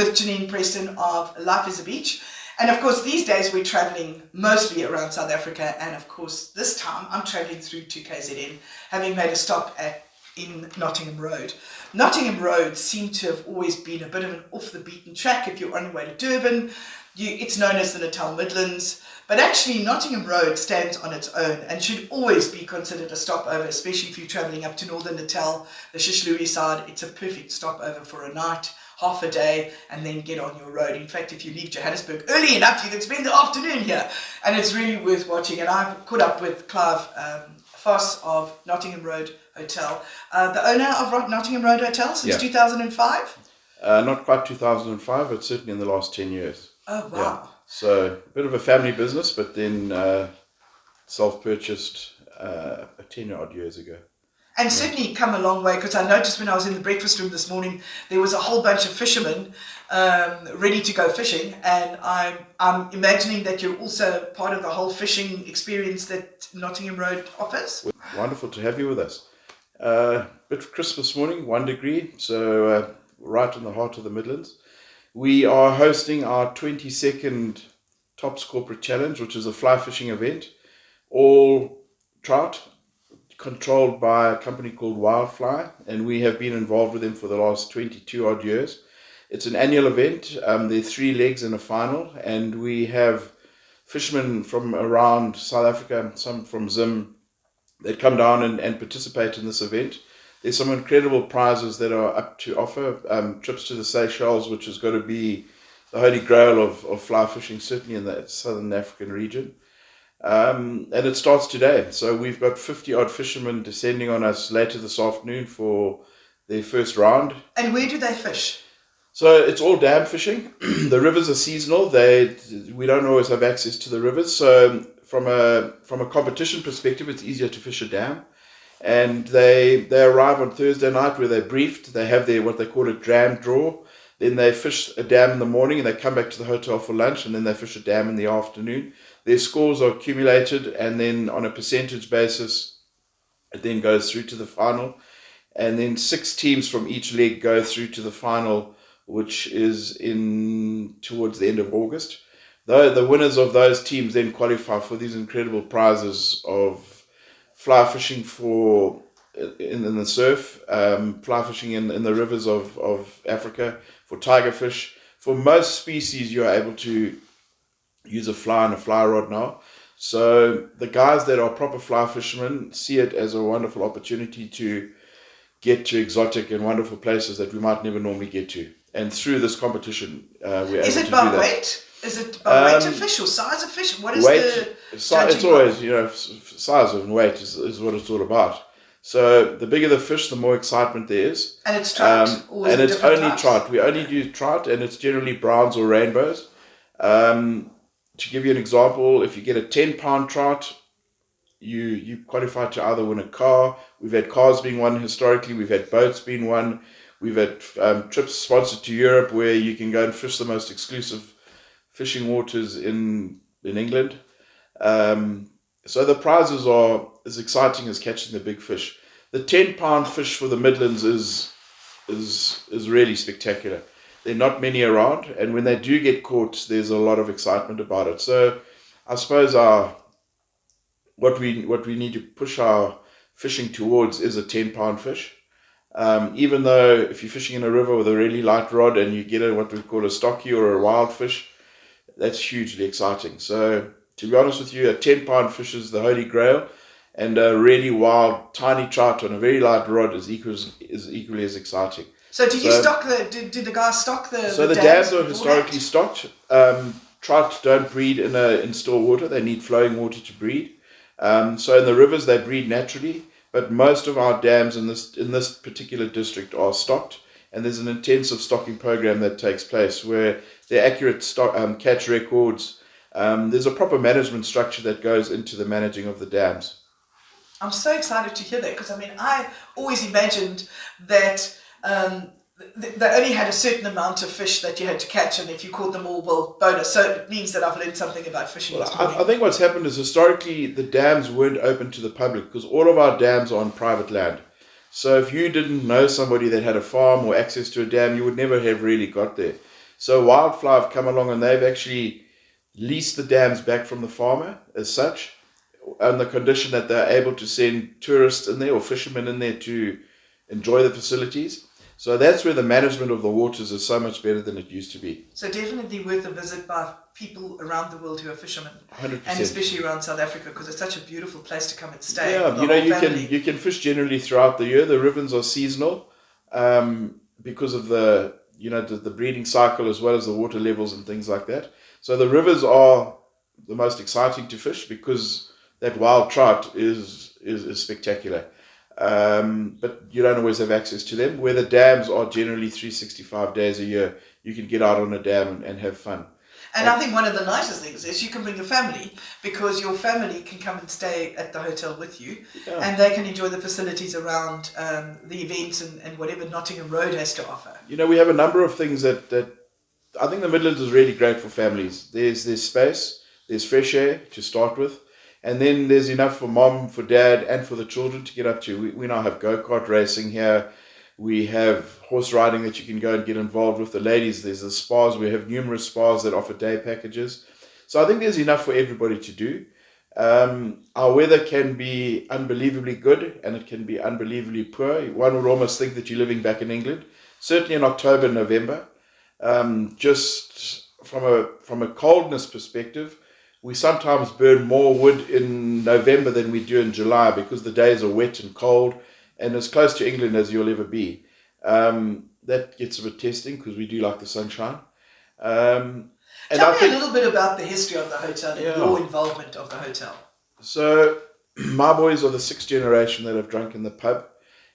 with Geniene Preston of Life is a Beach. And of course, these days we're traveling mostly around South Africa. And of course, this time I'm traveling through to KZN, having made a stop in Nottingham Road. Nottingham Road seemed to have always been a bit of an off the beaten track. If you're on your way to Durban, it's known as the Natal Midlands. But actually, Nottingham Road stands on its own and should always be considered a stopover, especially if you're travelling up to northern Natal, the Shishlui side. It's a perfect stopover for a night, half a day, and then get on your road. In fact, if you leave Johannesburg early enough, you can spend the afternoon here, and it's really worth watching. And I've caught up with Clive Foss of Nottingham Road Hotel, the owner of Nottingham Road Hotel since 2005? Not quite 2005, but certainly in the last 10 years. Oh, wow. Yeah. So a bit of a family business, but then self-purchased 10 odd years ago. And certainly come a long way, because I noticed when I was in the breakfast room this morning, there was a whole bunch of fishermen ready to go fishing. And I'm imagining that you're also part of the whole fishing experience that Nottingham Road offers. Wonderful to have you with us. Bit crisp this morning, 1 degree, so right in the heart of the Midlands. We are hosting our 22nd Tops Corporate Challenge, which is a fly fishing event. All trout, controlled by a company called Wildfly, and we have been involved with them for the last 22 odd years. It's an annual event. There are 3 legs and a final, and we have fishermen from around South Africa, some from Zim, that come down and participate in this event. There's some incredible prizes that are up to offer. Trips to the Seychelles, which is going to be the holy grail of fly fishing, certainly in the southern African region. And it starts today. So we've got 50 odd fishermen descending on us later this afternoon for their first round. And where do they fish? So it's all dam fishing. The rivers are seasonal. We don't always have access to the rivers. So from a competition perspective, it's easier to fish a dam. And they arrive on Thursday night where they're briefed. They have their what they call a dram draw. Then they fish a dam in the morning and they come back to the hotel for lunch, and then they fish a dam in the afternoon. Their scores are accumulated, and then on a percentage basis, it then goes through to the final. And then 6 teams from each leg go through to the final, which is towards the end of August. The winners of those teams then qualify for these incredible prizes of fly fishing in the surf, fly fishing in the rivers of Africa, for tiger fish. For most species, you're able to use a fly and a fly rod now. So the guys that are proper fly fishermen see it as a wonderful opportunity to get to exotic and wonderful places that we might never normally get to. And through this competition, we're able to do that. Is it by weight? Is it by weight of fish or size of fish? What is weight, it's always, size and weight is what it's all about. So the bigger the fish, the more excitement there is. And it's trout? And it's only trout. We only do trout, and it's generally browns or rainbows. To give you an example, if you get a 10-pound trout, you qualify to either win a car. We've had cars being won historically. We've had boats being won. We've had trips sponsored to Europe where you can go and fish the most exclusive fishing waters in England. So the prizes are as exciting as catching the big fish. The 10-pound fish for the Midlands is really spectacular. There are not many around, and when they do get caught, there's a lot of excitement about it. So I suppose what we need to push our fishing towards is a 10-pound fish. Even though if you're fishing in a river with a really light rod and you get what we call a stocky or a wild fish, that's hugely exciting. So to be honest with you, a 10-pound fish is the holy grail, and a really wild, tiny trout on a very light rod is equally as exciting. So did the guys stock the So the dams are historically stocked. Trout don't breed in still water. They need flowing water to breed. So in the rivers, they breed naturally, but most of our dams in this particular district are stocked, and there's an intensive stocking program that takes place where they're accurate catch records. There's a proper management structure that goes into the managing of the dams. I'm so excited to hear that, because I always imagined that they only had a certain amount of fish that you had to catch, and if you caught them all, well, bonus. So it means that I've learned something about fishing. Well, I think what's happened is historically the dams weren't open to the public because all of our dams are on private land. So if you didn't know somebody that had a farm or access to a dam, you would never have really got there. So Wildflower have come along and they've actually leased the dams back from the farmer as such, on the condition that they're able to send tourists in there or fishermen in there to enjoy the facilities. So that's where the management of the waters is so much better than it used to be. So definitely worth a visit by people around the world who are fishermen, 100%. and especially around South Africa, because it's such a beautiful place to come and stay. Yeah, with you the know, whole family. you can fish generally throughout the year. The rivers are seasonal, because of the the breeding cycle as well as the water levels and things like that. So the rivers are the most exciting to fish because that wild trout is spectacular. But you don't always have access to them. Where the dams are generally 365 days a year, you can get out on a dam and have fun. And I think one of the nicest things is you can bring your family, because your family can come and stay at the hotel with you, and they can enjoy the facilities around the events and whatever Nottingham Road has to offer. You know, we have a number of things that I think the Midlands is really great for families. There's space, there's fresh air to start with, and then there's enough for mom, for dad, and for the children to get up to. We now have go-kart racing here. We have horse riding that you can go and get involved with. The ladies, there's the spas. We have numerous spas that offer day packages. So I think there's enough for everybody to do. Our weather can be unbelievably good and it can be unbelievably poor. One would almost think that you're living back in England. Certainly in October, November. Just from a coldness perspective, we sometimes burn more wood in November than we do in July because the days are wet and cold and as close to England as you'll ever be. That gets a bit testing because we do like the sunshine. Tell me a little bit about the history of the hotel and your involvement of the hotel. So my boys are the sixth generation that have drunk in the pub.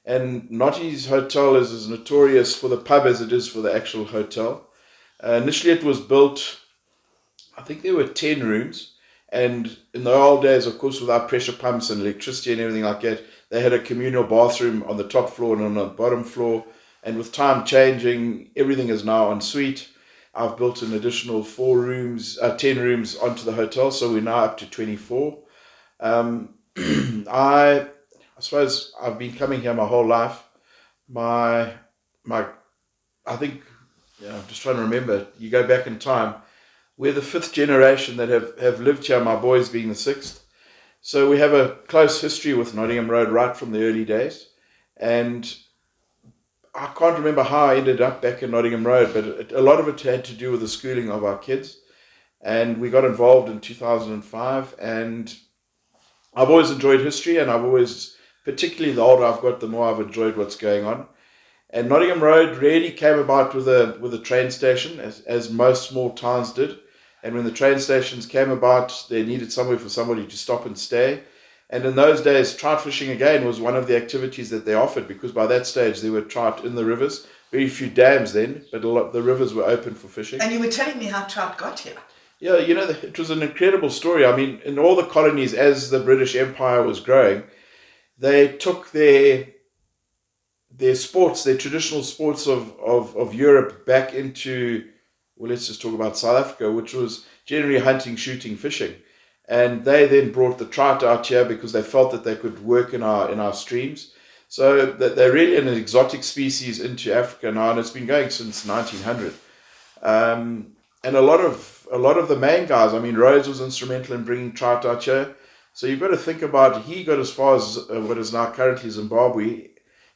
And Notties Hotel is as notorious for the pub as it is for the actual hotel. Initially it was built, I think there were 10 rooms. And in the old days, of course, without pressure pumps and electricity and everything like that, they had a communal bathroom on the top floor and on the bottom floor. And with time changing, everything is now en suite. I've built an additional 10 rooms onto the hotel, so we're now up to 24. I suppose I've been coming here my whole life. I think, I'm just trying to remember. You go back in time. We're the fifth generation that have lived here, my boys being the sixth. So we have a close history with Nottingham Road right from the early days. And I can't remember how I ended up back in Nottingham Road, but a lot of it had to do with the schooling of our kids. And we got involved in 2005. And I've always enjoyed history, and I've always, particularly the older I've got, the more I've enjoyed what's going on. And Nottingham Road really came about with a train station, as most small towns did. And when the train stations came about, they needed somewhere for somebody to stop and stay. And in those days, trout fishing again was one of the activities that they offered, because by that stage there were trout in the rivers. Very few dams then, but the rivers were open for fishing. And you were telling me how trout got here. Yeah, it was an incredible story. I mean, in all the colonies, as the British Empire was growing, they took their sports, their traditional sports of Europe back into, well, let's just talk about South Africa, which was generally hunting, shooting, fishing. And they then brought the trout out here because they felt that they could work in our streams. So that they're really an exotic species into Africa now, and it's been going since 1900. And a lot of the main guys, I mean, Rhodes was instrumental in bringing trout out here. So you've got to think about, he got as far as what is now currently Zimbabwe,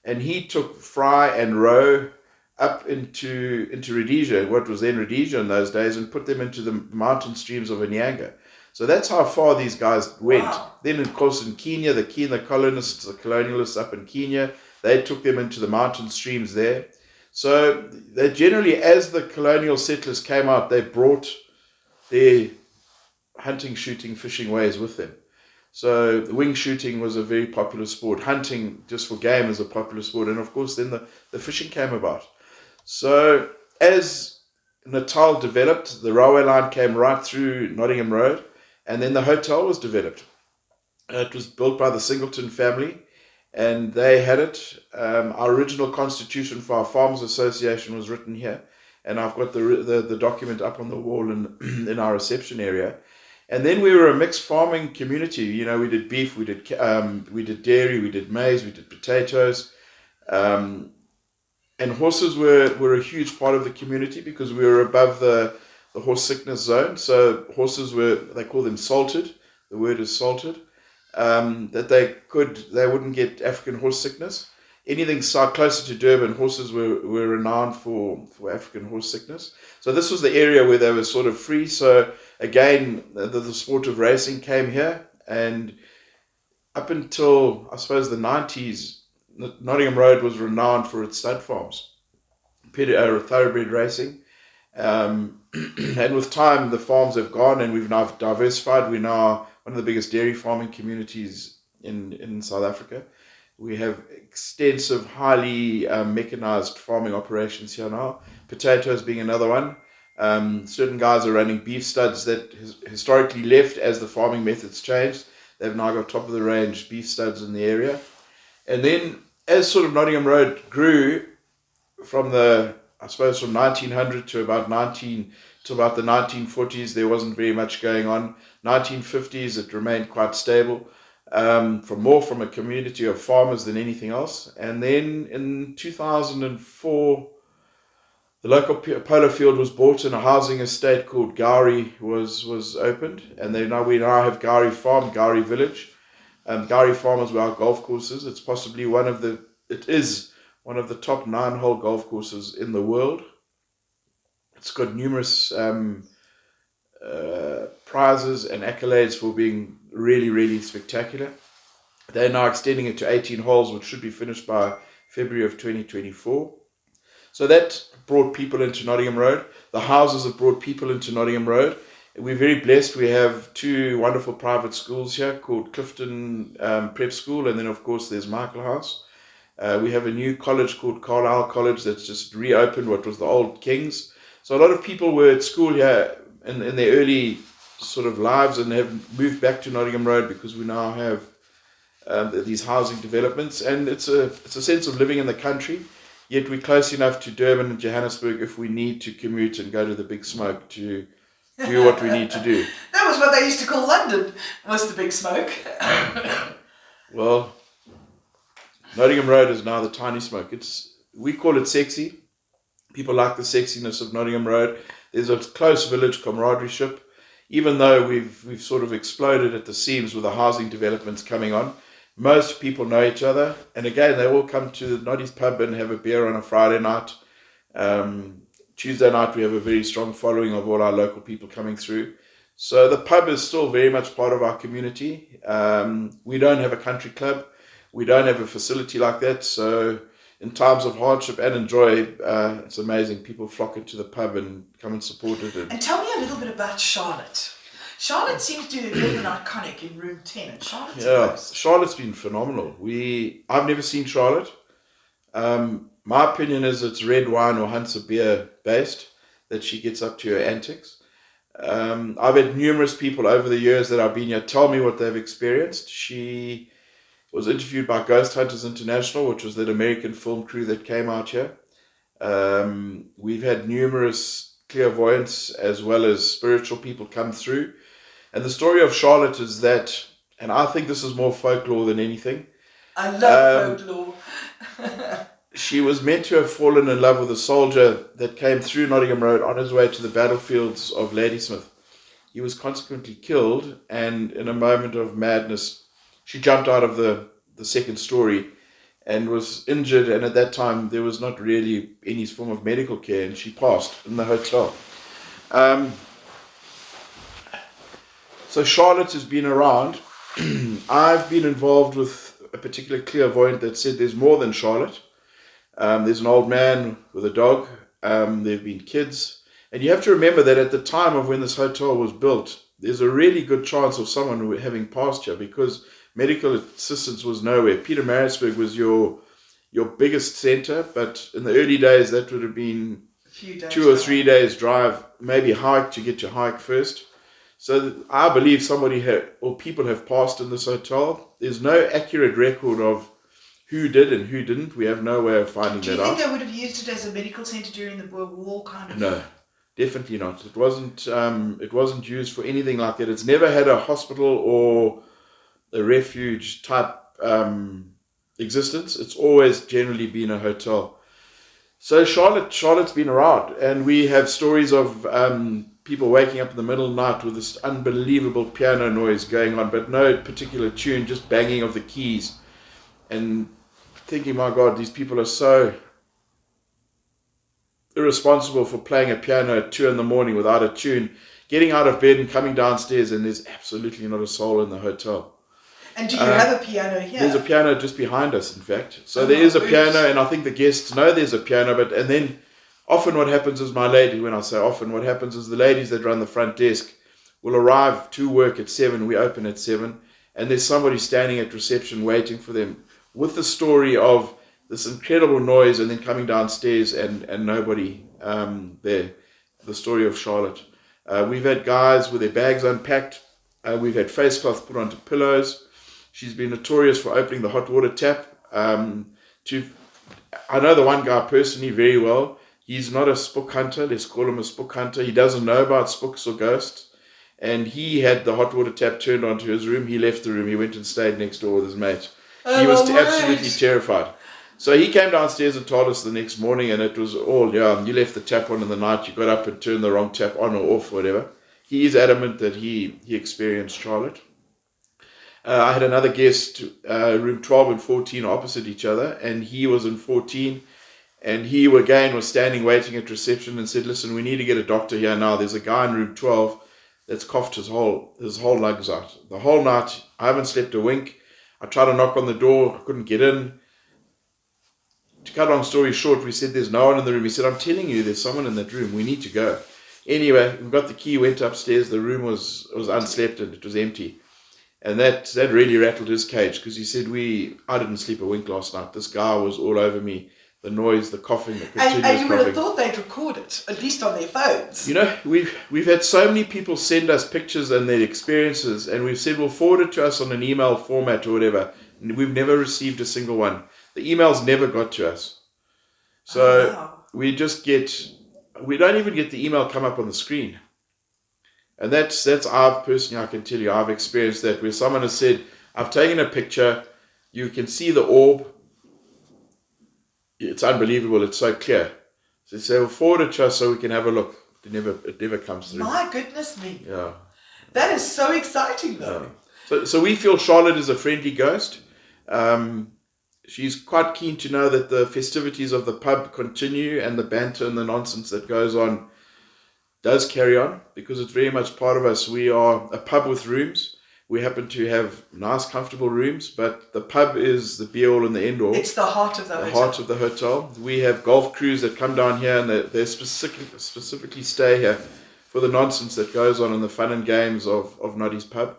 and he took fry and roe up into Rhodesia, what was then Rhodesia in those days, and put them into the mountain streams of Anyanga. So that's how far these guys went. Wow. Then, of course, in Kenya, the colonialists up in Kenya, they took them into the mountain streams there. So they generally, as the colonial settlers came out, they brought their hunting, shooting, fishing ways with them. So wing shooting was a very popular sport. Hunting, just for game, is a popular sport. And, of course, then the fishing came about. So as Natal developed, the railway line came right through Nottingham Road. And then the hotel was developed. It was built by the Singleton family, and they had it. Our original constitution for our Farmers Association was written here, and I've got the document up on the wall in our reception area. And then we were a mixed farming community. You know, we did beef, we did dairy, we did maize, we did potatoes, and And horses were a huge part of the community because we were above the horse sickness zone. So horses they call them salted. The word is salted. That they wouldn't get African horse sickness. Anything closer to Durban, horses were renowned for African horse sickness. So this was the area where they were sort of free. So again, the sport of racing came here, and up until, I suppose, the 90s, Nottingham Road was renowned for its stud farms, thoroughbred racing. And with time, the farms have gone, and we've now diversified. We're now one of the biggest dairy farming communities in South Africa. We have extensive, highly mechanized farming operations here now. Potatoes being another one. Certain guys are running beef studs that historically left as the farming methods changed. They've now got top of the range beef studs in the area. And then as sort of Nottingham Road grew from 1900 to about the 1940s, there wasn't very much going on. 1950s, it remained quite stable. From a community of farmers than anything else. And then in 2004, the local polo field was bought and a housing estate called Gowrie was opened. And we now have Gowrie Farm, Gowrie Village. Gowrie Farm is where our golf courses. It is one of the top 9-hole golf courses in the world. It's got numerous prizes and accolades for being really, really spectacular. They're now extending it to 18 holes, which should be finished by February of 2024. So that brought people into Nottingham Road. The houses have brought people into Nottingham Road. We're very blessed. We have 2 wonderful private schools here called Clifton Prep School, and then of course there's Michael House. We have a new college called Carlisle College that's just reopened what was the old King's. So a lot of people were at school here in their early sort of lives and have moved back to Nottingham Road because we now have these housing developments, and it's a sense of living in the country, yet we're close enough to Durban and Johannesburg if we need to commute and go to the big smoke to do what we need to do. That was what they used to call London, was the big smoke. Well, Nottingham Road is now the tiny smoke. We call it sexy. People like the sexiness of Nottingham Road. There's a close village camaraderie. Even though we've sort of exploded at the seams with the housing developments coming on, most people know each other. And again, they all come to the Notties pub and have a beer on a Friday night. Tuesday night, we have a very strong following of all our local people coming through. So the pub is still very much part of our community. We don't have a country club. We don't have a facility like that. So in times of hardship and joy, it's amazing. People flock into the pub and come and support it. And tell me a little bit about Charlotte. Charlotte seems to have been iconic in room 10. And Charlotte's been phenomenal. I've never seen Charlotte. My opinion is it's red wine or Hunter beer based that she gets up to her antics. I've had numerous people over the years that I've been here tell me what they've experienced. She was interviewed by Ghost Hunters International, which was that American film crew that came out here. We've had numerous clairvoyants as well as spiritual people come through. And the story of Charlotte is that, and I think this is more folklore than anything. I love folklore. She was meant to have fallen in love with a soldier that came through Nottingham Road on his way to the battlefields of Ladysmith. He was consequently killed, and in a moment of madness, she jumped out of the second story and was injured, and at that time there was not really any form of medical care, and she passed in the hotel. So Charlotte has been around. I've been involved with a particular clairvoyant that said there's more than Charlotte. There's an old man with a dog. There have been kids. And you have to remember that at the time of when this hotel was built, there's a really good chance of someone having passed here because medical assistance was nowhere. Peter Maritzburg was your biggest centre, but in the early days that would have been 2 or 3 days drive, maybe hike to get to hike first. So I believe people have passed in this hotel. There's no accurate record of who did and who didn't. We have no way of finding that out. Do you think they would have used it as a medical centre during the Boer War kind of? No, definitely not. It wasn't used for anything like that. It's never had a hospital or a refuge type existence. It's always generally been a hotel. So Charlotte's been around, and we have stories of people waking up in the middle of the night with this unbelievable piano noise going on, but no particular tune, just banging of the keys, and thinking, my God, these people are so irresponsible for playing a piano at 2 a.m. without a tune, getting out of bed and coming downstairs, and there's absolutely not a soul in the hotel. And do you have a piano here? There's a piano just behind us, in fact. So there is a piano, and I think the guests know there's a piano, and then often what happens is when I say often, what happens is the ladies that run the front desk will arrive to work at 7, we open at 7, and there's somebody standing at reception waiting for them with the story of this incredible noise, and then coming downstairs and nobody there. The story of Charlotte. We've had guys with their bags unpacked. We've had face cloths put onto pillows. She's been notorious for opening the hot water tap. I know the one guy personally very well. He's not a spook hunter. Let's call him a spook hunter. He doesn't know about spooks or ghosts. And he had the hot water tap turned onto his room. He left the room. He went and stayed next door with his mate. He was absolutely terrified. So he came downstairs and told us the next morning, and it was all, you left the tap on in the night, you got up and turned the wrong tap on or off, whatever. He is adamant that he experienced Charlotte. I had another guest, room 12 and 14 opposite each other, and he was in 14, and he again was standing waiting at reception and said, listen, we need to get a doctor here now. There's a guy in room 12 that's coughed his whole lungs out. The whole night, I haven't slept a wink. I tried to knock on the door, I couldn't get in. To cut a long story short, we said there's no one in the room. He said, I'm telling you, there's someone in that room. We need to go. Anyway, we got the key, went upstairs. The room was unslept and it was empty. And that really rattled his cage, because he said, I didn't sleep a wink last night. This guy was all over me. The noise, the coughing, the continuous coughing. And you would have thought they'd record it, at least on their phones. You know, we've had so many people send us pictures and their experiences, and we've said, well, forward it to us on an email format or whatever. And we've never received a single one. The emails never got to us. So we don't even get the email come up on the screen. And that's I can tell you, I've experienced that, where someone has said, I've taken a picture, you can see the orb. It's unbelievable, it's so clear. So they say, well, forward it to us so we can have a look. It never comes through. My goodness me. Yeah. That is so exciting though. Yeah. So we feel Charlotte is a friendly ghost. She's quite keen to know that the festivities of the pub continue, and the banter and the nonsense that goes on does carry on, because it's very much part of us. We are a pub with rooms. We happen to have nice, comfortable rooms, but the pub is the be-all and the end-all. It's the heart of the hotel. The heart of the hotel. We have golf crews that come down here, and they specifically stay here for the nonsense that goes on and the fun and games of Notties Pub.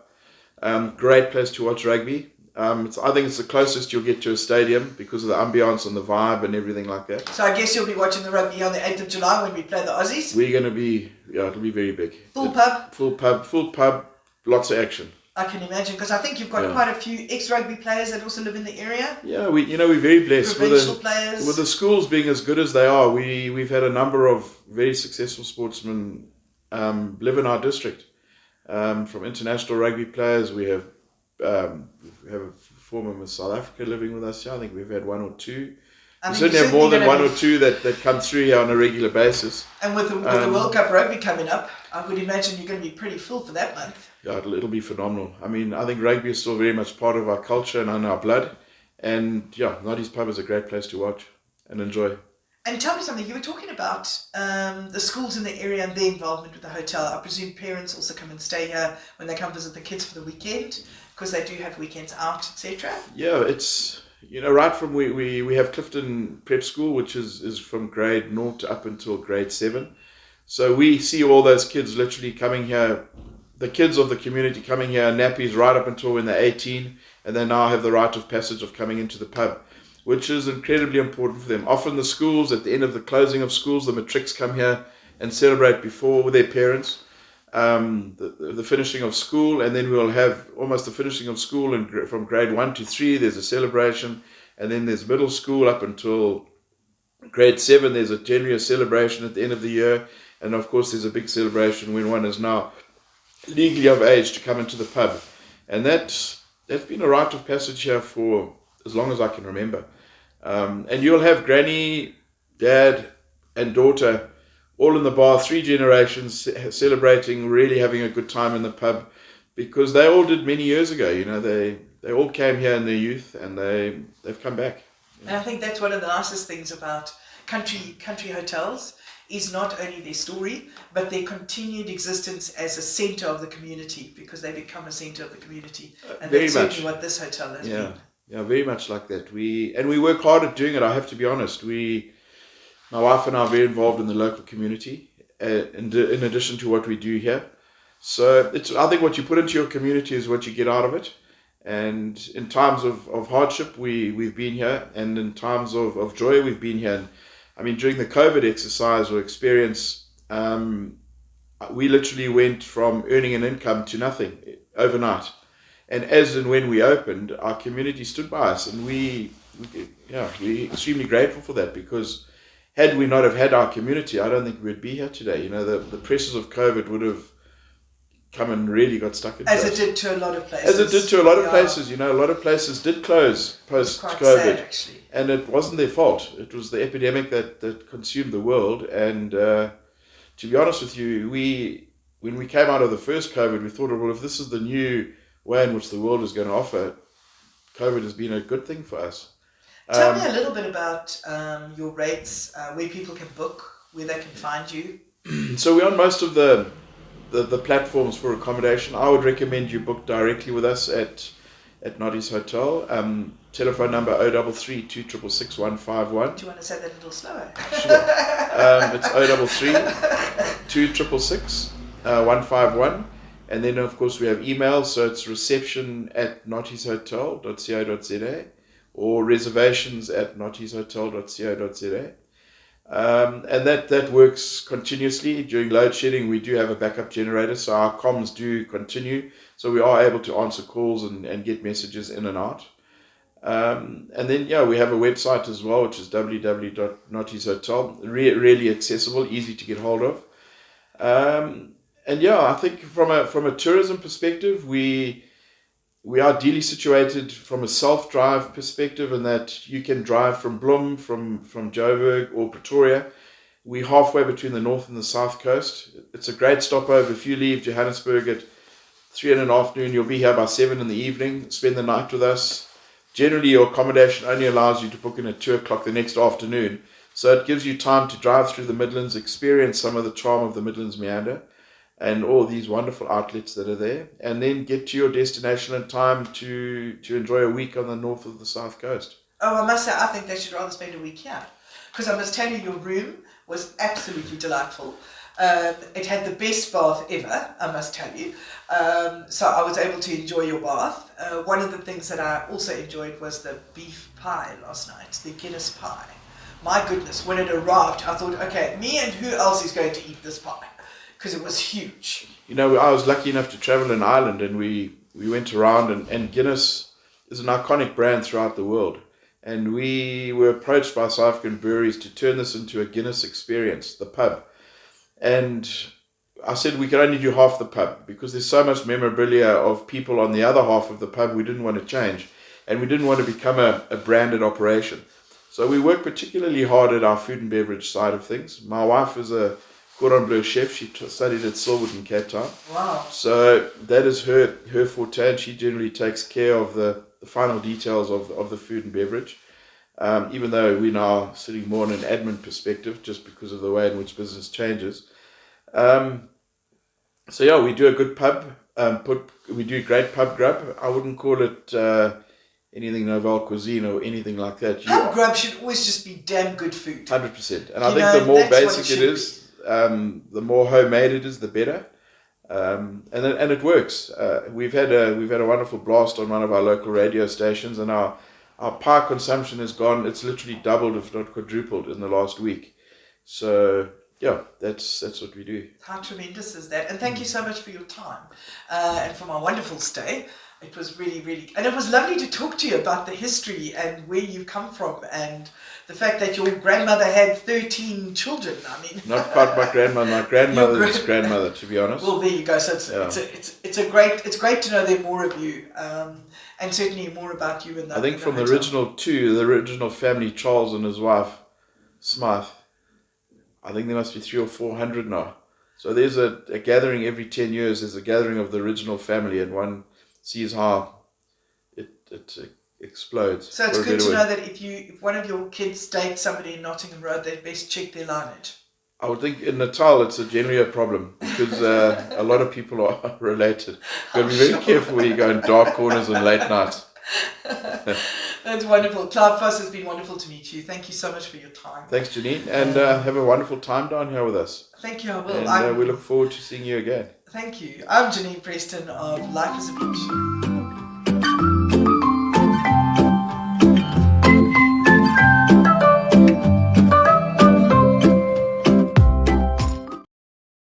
Great place to watch rugby. I think it's the closest you'll get to a stadium because of the ambience and the vibe and everything like that. So I guess you'll be watching the rugby on the 8th of July when we play the Aussies? We're going to be, it'll be very big. Full pub, lots of action. I can imagine, because I think you've got quite a few ex-rugby players that also live in the area. Yeah, we're very blessed. Provincial players. With the schools being as good as they are, we've had a number of very successful sportsmen live in our district. From international rugby players, we have a former Miss South Africa living with us here. I think we've had one or two. We certainly have more than one or two that come through here on a regular basis. And with the World Cup rugby coming up, I would imagine you're going to be pretty full for that month. Yeah, it'll be phenomenal. I mean, I think rugby is still very much part of our culture and in our blood. And yeah, Notties Pub is a great place to watch and enjoy. And tell me something, you were talking about the schools in the area and their involvement with the hotel. I presume parents also come and stay here when they come visit the kids for the weekend, because they do have weekends out, etc. Yeah, it's, right from we have Clifton Prep School, which is from grade 0 to up until grade 7. So we see all those kids literally coming here, the kids of the community coming here, nappies right up until when they're 18, and they now have the rite of passage of coming into the pub, which is incredibly important for them. Often the schools, at the end of the closing of schools, the matrics come here and celebrate before with their parents the finishing of school, and then we'll have almost the finishing of school, and from grade 1 to 3 there's a celebration, and then there's middle school up until grade 7. There's generally a celebration at the end of the year, and of course there's a big celebration when one is now legally of age to come into the pub, and that's been a rite of passage here for as long as I can remember. And you'll have Granny dad and daughter, all in the bar, 3 generations celebrating, really having a good time in the pub, because they all did many years ago. They all came here in their youth, and they've come back. And I think that's one of the nicest things about country hotels, is not only their story, but their continued existence as a centre of the community, because they become a centre of the community. And Very that's much. certainly what this hotel has been. Yeah, very much like that. We work hard at doing it. I have to be honest. My wife and I are very involved in the local community, in addition to what we do here. So I think what you put into your community is what you get out of it. And in times of hardship, we've been here, and in times of joy, we've been here. And I mean, during the COVID exercise or experience, we literally went from earning an income to nothing overnight. And as and when we opened, our community stood by us, and we're extremely grateful for that, because had we not have had our community, I don't think we'd be here today. The pressures of COVID would have come and really got stuck into As us. it did to a lot of places. As it did to a lot of places. A lot of places did close Quite sad, post-COVID. actually. And it wasn't their fault. It was the epidemic that consumed the world. And to be honest with you, when we came out of the first COVID, we thought, well, if this is the new way in which the world is going to offer, COVID has been a good thing for us. Tell me a little bit about your rates, where people can book, where they can find you. So we're on most of the platforms for accommodation. I would recommend you book directly with us at Notties Hotel. Telephone number 033 266 151. Do you want to say that a little slower? Sure. It's 033 266 151. And then, of course, we have email. So it's reception@nottieshotel.co.za or reservations@nottieshotel.co.za. And that works continuously. During load shedding, we do have a backup generator, so our comms do continue. So we are able to answer calls and get messages in and out. And then, we have a website as well, which is www.nottieshotel. Really accessible, easy to get hold of. I think from a tourism perspective, we are ideally situated from a self-drive perspective, in that you can drive from Bloem, from Joburg or Pretoria. We're halfway between the north and the south coast. It's a great stopover. If you leave Johannesburg at 3 in the afternoon, you'll be here by 7 in the evening. Spend the night with us. Generally, your accommodation only allows you to book in at 2 o'clock the next afternoon. So it gives you time to drive through the Midlands, experience some of the charm of the Midlands meander and all these wonderful outlets that are there, and then get to your destination in time to enjoy a week on the north of the south coast. Oh, I must say, I think they should rather spend a week here. Because I must tell you, your room was absolutely delightful. It had the best bath ever, I must tell you. So I was able to enjoy your bath. One of the things that I also enjoyed was the beef pie last night, the Guinness pie. My goodness, when it arrived, I thought, okay, me and who else is going to eat this pie? Because it was huge. I was lucky enough to travel in Ireland, and we went around, and Guinness is an iconic brand throughout the world. And we were approached by South African breweries to turn this into a Guinness experience, the pub. And I said we could only do half the pub, because there's so much memorabilia of people on the other half of the pub we didn't want to change. And we didn't want to become a branded operation. So we worked particularly hard at our food and beverage side of things. My wife is a Cordon Bleu chef. She studied at Silwood in Cape Town. Wow. So that is her forte, and she generally takes care of the final details of the food and beverage. Even though we're now sitting more on an admin perspective, just because of the way in which business changes. We do a good pub. We do great pub grub. I wouldn't call it anything Nouvelle cuisine or anything like that. Pub grub should always just be damn good food. 100%. And I think the more basic it is, the more homemade it is, the better. And it works. We've had a wonderful blast on one of our local radio stations, and our pie consumption has gone. It's literally doubled, if not quadrupled, in the last week. So that's what we do. How tremendous is that? And thank you so much for your time and for my wonderful stay. It was really, really, and it was lovely to talk to you about the history and where you've come from, and the fact that your grandmother had 13 children. I mean, not quite my grandmother. My grandmother's grandmother, to be honest. Well, there you go. So it's great to know there more of you, and certainly more about you. And I think from the original family, Charles and his wife, Smythe. I think there must be 300 or 400 now. So there's a gathering every 10 years. There's a gathering of the original family, and one sees how it explodes. So it's good to know that if one of your kids dates somebody in Nottingham Road, they'd best check their lineage. I would think in Natal it's generally a problem because a lot of people are related. You've got to be very careful where you go in dark corners and late nights. That's wonderful. Clive Foss, has been wonderful to meet you. Thank you so much for your time. Thanks, Geniene, and have a wonderful time down here with us. Thank you, I will. And we look forward to seeing you again. Thank you. I'm Geniene Preston of Life is a Beach.